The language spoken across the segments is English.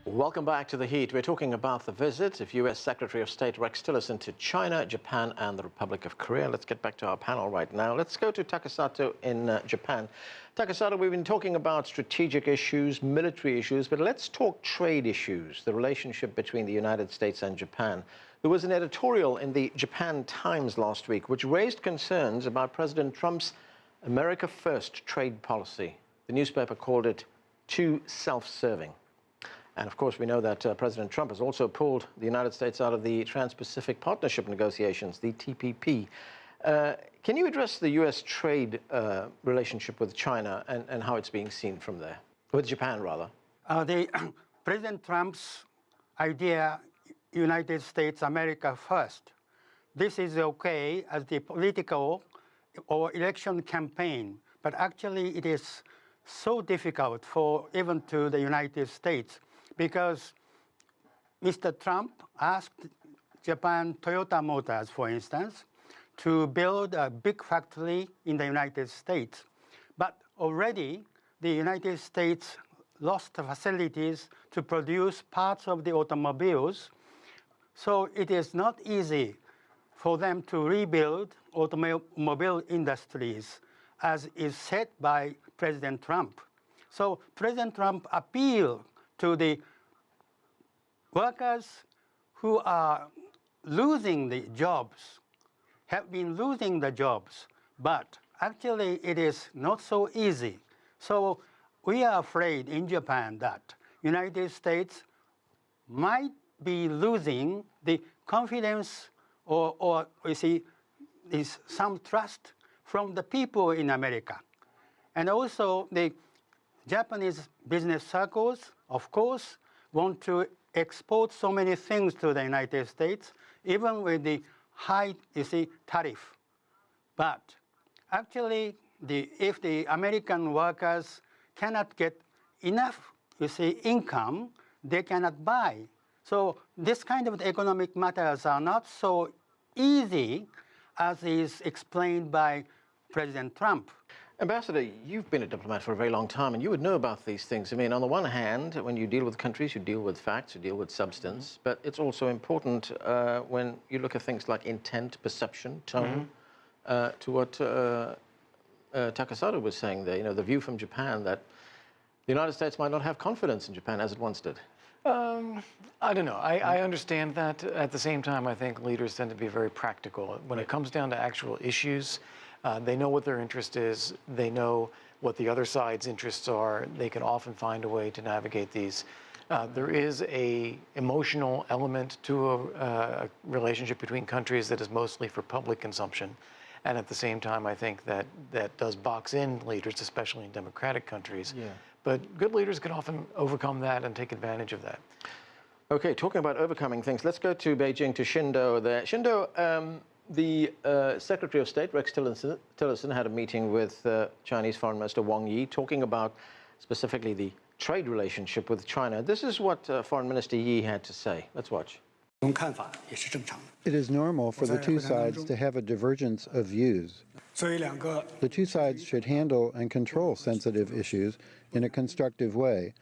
Welcome back to The Heat. We're talking about the visit of U.S. Secretary of State Rex Tillerson to China, Japan, and the Republic of Korea. Let's get back to our panel right now. Let's go to Takesato in Japan. Takesato, we've been talking about strategic issues, military issues, but let's talk trade issues, the relationship between the United States and Japan. There was an editorial in the Japan Times last week which raised concerns about President Trump's America First trade policy. The newspaper called it too self-serving. And of course, we know that President Trump has also pulled the United States out of the Trans-Pacific Partnership negotiations, the TPP. Can you address the U.S. trade relationship with China and how it's being seen from there, with Japan rather? President Trump's idea, United States, America first. This is okay as the political or election campaign, but actually it is so difficult for even to the United States, because Mr. Trump asked Japan Toyota Motors, for instance, to build a big factory in the United States. But already the United States lost the facilities to produce parts of the automobiles. So it is not easy for them to rebuild automobile industries, as is said by President Trump. So President Trump appealed to the workers who are losing the jobs, have been losing the jobs, but actually it is not so easy. So we are afraid in Japan that United States might be losing the confidence or we see is some trust from the people in America. And also the Japanese business circles, of course, want to export so many things to the United States, even with the high, tariff. But actually, if the American workers cannot get enough, income, they cannot buy. So this kind of economic matters are not so easy as is explained by President Trump. Ambassador, you've been a diplomat for a very long time, and you would know about these things. I mean, on the one hand, when you deal with countries, you deal with facts, you deal with substance, but it's also important when you look at things like intent, perception, tone, to what Takesato was saying there, the view from Japan that the United States might not have confidence in Japan as it once did. I don't know. I understand that. At the same time, I think leaders tend to be very practical. When it comes down to actual issues, they know what their interest is. They know what the other side's interests are. They can often find a way to navigate these. There is an emotional element to a relationship between countries that is mostly for public consumption. And at the same time, I think that does box in leaders, especially in democratic countries. Yeah. But good leaders can often overcome that and take advantage of that. Okay, talking about overcoming things, let's go to Beijing, to Shindo there. Shindo, the Secretary of State, Rex Tillerson, had a meeting with Chinese Foreign Minister Wang Yi, talking about specifically the trade relationship with China. This is what Foreign Minister Yi had to say. Let's watch. It is normal for the two sides to have a divergence of views. The two sides should handle and control sensitive issues in a constructive way.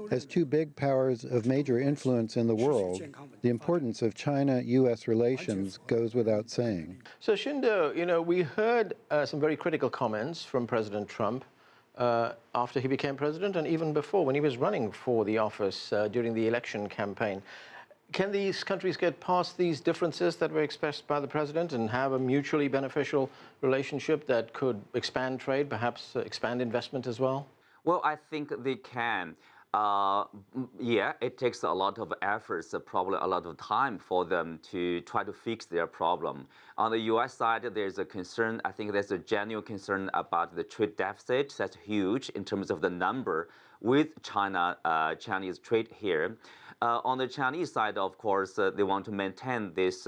As two big powers of major influence in the world, the importance of China-U.S. relations goes without saying. So, Shindo, we heard some very critical comments from President Trump after he became president, and even before, when he was running for the office during the election campaign. Can these countries get past these differences that were expressed by the president and have a mutually beneficial relationship that could expand trade, perhaps expand investment as well? Well, I think they can. Yeah, it takes a lot of efforts, probably a lot of time for them to try to fix their problem. On the U.S. side, there's a concern, I think there's a genuine concern about the trade deficit. That's huge in terms of the number with Chinese trade here. On the Chinese side, of course, they want to maintain this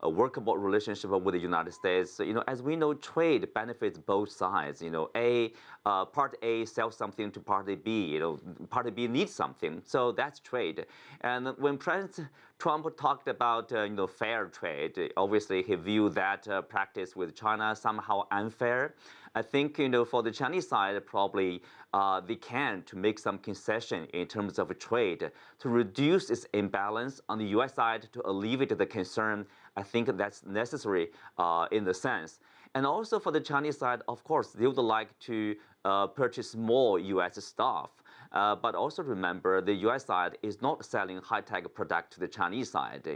workable relationship with the United States. As we know, trade benefits both sides. Part A sells something to Party B. Party B maybe need something. So that's trade. And when President Trump talked about fair trade, obviously he viewed that practice with China somehow unfair. I think for the Chinese side, probably they can to make some concession in terms of trade to reduce its imbalance. On the U.S. side, to alleviate the concern, I think that's necessary in the sense. And also for the Chinese side, of course, they would like to purchase more U.S. stuff. But also remember, the U.S. side is not selling high-tech product to the Chinese side.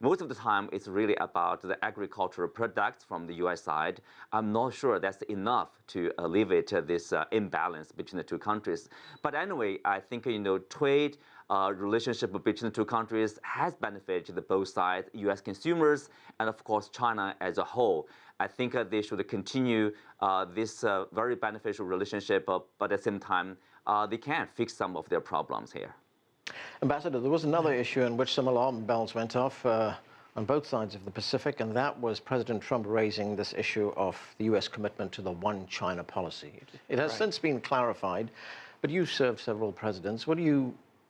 Most of the time, it's really about the agricultural products from the U.S. side. I'm not sure that's enough to alleviate this imbalance between the two countries. But anyway, I think, trade relationship between the two countries has benefited both sides, U.S. consumers, and of course, China as a whole. I think they should continue this very beneficial relationship, but at the same time, they can fix some of their problems here. Ambassador, there was another issue in which some alarm bells went off on both sides of the Pacific, and that was President Trump raising this issue of the U.S. commitment to the one China policy. It has since been clarified, but you served several presidents.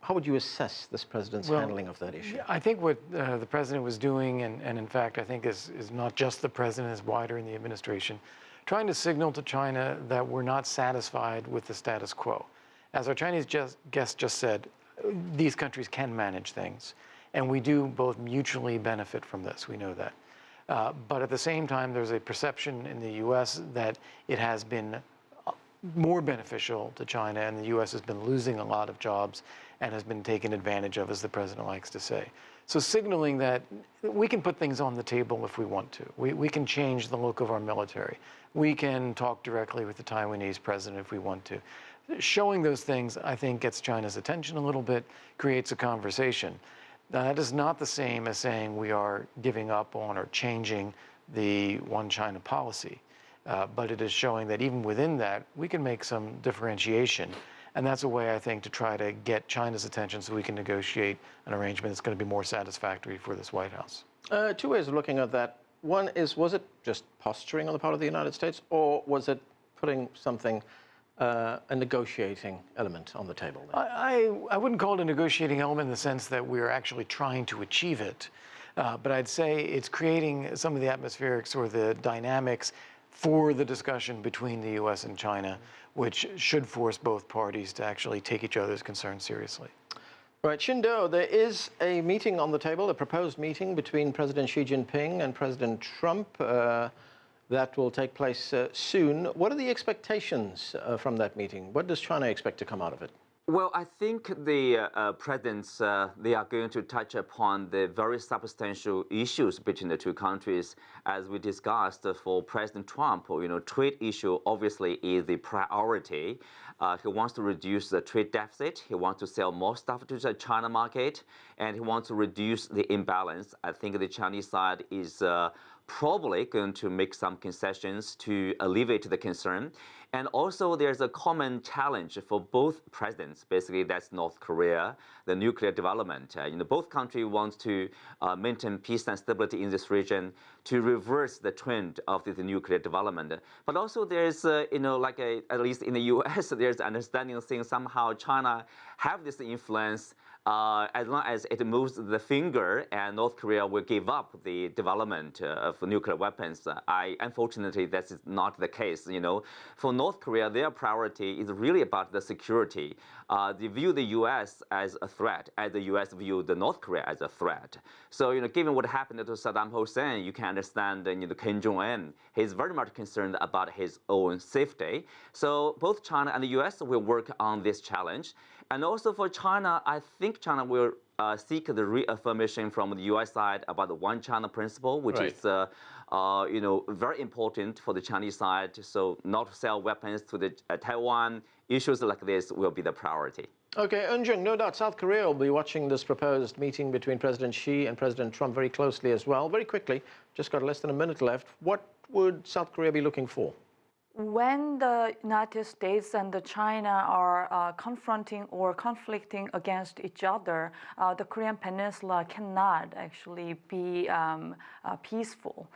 How would you assess this president's handling of that issue? I think what the president was doing, and in fact I think is not just the president, is wider in the administration, trying to signal to China that we're not satisfied with the status quo. As our Chinese guest just said, these countries can manage things, and we do both mutually benefit from this, we know that. But at the same time, there's a perception in the U.S. that it has been more beneficial to China, and the U.S. has been losing a lot of jobs and has been taken advantage of, as the president likes to say. So signaling that we can put things on the table if we want to. We can change the look of our military. We can talk directly with the Taiwanese president if we want to. Showing those things, I think, gets China's attention a little bit, creates a conversation. Now, that is not the same as saying we are giving up on or changing the one China policy. But it is showing that even within that, we can make some differentiation. And that's a way, I think, to try to get China's attention so we can negotiate an arrangement that's going to be more satisfactory for this White House. Two ways of looking at that. One is, was it just posturing on the part of the United States, or was it putting something, a negotiating element on the table there? I wouldn't call it a negotiating element in the sense that we're actually trying to achieve it. But I'd say it's creating some of the atmospherics or the dynamics for the discussion between the U.S. and China, which should force both parties to actually take each other's concerns seriously. Right, Qinduo, there is a meeting on the table, a proposed meeting between President Xi Jinping and President Trump that will take place soon. What are the expectations from that meeting? What does China expect to come out of it? Well, I think the presidents, they are going to touch upon the very substantial issues between the two countries. As we discussed, for President Trump, trade issue obviously is the priority. He wants to reduce the trade deficit. He wants to sell more stuff to the China market, and he wants to reduce the imbalance. I think the Chinese side is probably going to make some concessions to alleviate the concern. And also, there's a common challenge for both presidents. Basically, that's North Korea, the nuclear development. Both countries want to maintain peace and stability in this region to reverse the trend of the nuclear development. But also, there's, at least in the U.S., there's understanding saying somehow China have this influence. As long as it moves the finger and North Korea will give up the development of nuclear weapons. Unfortunately, that is not the case. For North Korea, their priority is really about the security. They view the U.S. as a threat, as the U.S. view the North Korea as a threat. So, given what happened to Saddam Hussein, you can understand, Kim Jong-un, he's very much concerned about his own safety. So both China and the U.S. will work on this challenge. And also for China, I think China will seek the reaffirmation from the U.S. side about the one China principle, which is very important for the Chinese side. So not sell weapons to the Taiwan. Issues like this will be the priority. Okay, Eunjung, no doubt South Korea will be watching this proposed meeting between President Xi and President Trump very closely as well. Very quickly, just got less than a minute left. What would South Korea be looking for? When the United States and China are confronting or conflicting against each other, the Korean Peninsula cannot actually be peaceful.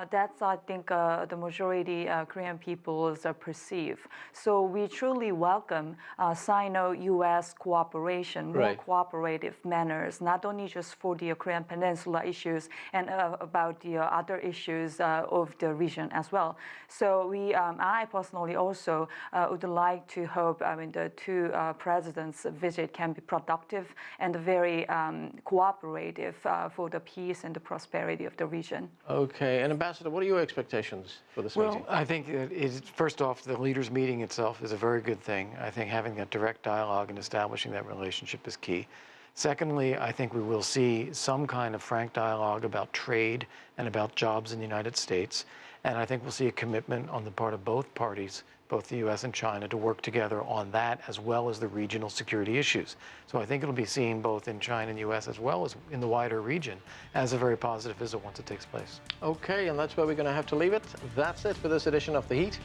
That's, I think, the majority Korean peoples perceive. So we truly welcome Sino-U.S. cooperation, more cooperative manners, not only just for the Korean Peninsula issues and about the other issues of the region as well. So I personally also would like to hope, the two presidents' visit can be productive and very cooperative for the peace and the prosperity of the region. Okay, and Ambassador, what are your expectations for this meeting? Well, I think first off, the leaders' meeting itself is a very good thing. I think having that direct dialogue and establishing that relationship is key. Secondly, I think we will see some kind of frank dialogue about trade and about jobs in the United States. And I think we'll see a commitment on the part of both parties, both the U.S. and China, to work together on that as well as the regional security issues. So I think it'll be seen both in China and the U.S. as well as in the wider region as a very positive visit once it takes place. Okay, and that's where we're going to have to leave it. That's it for this edition of The Heat.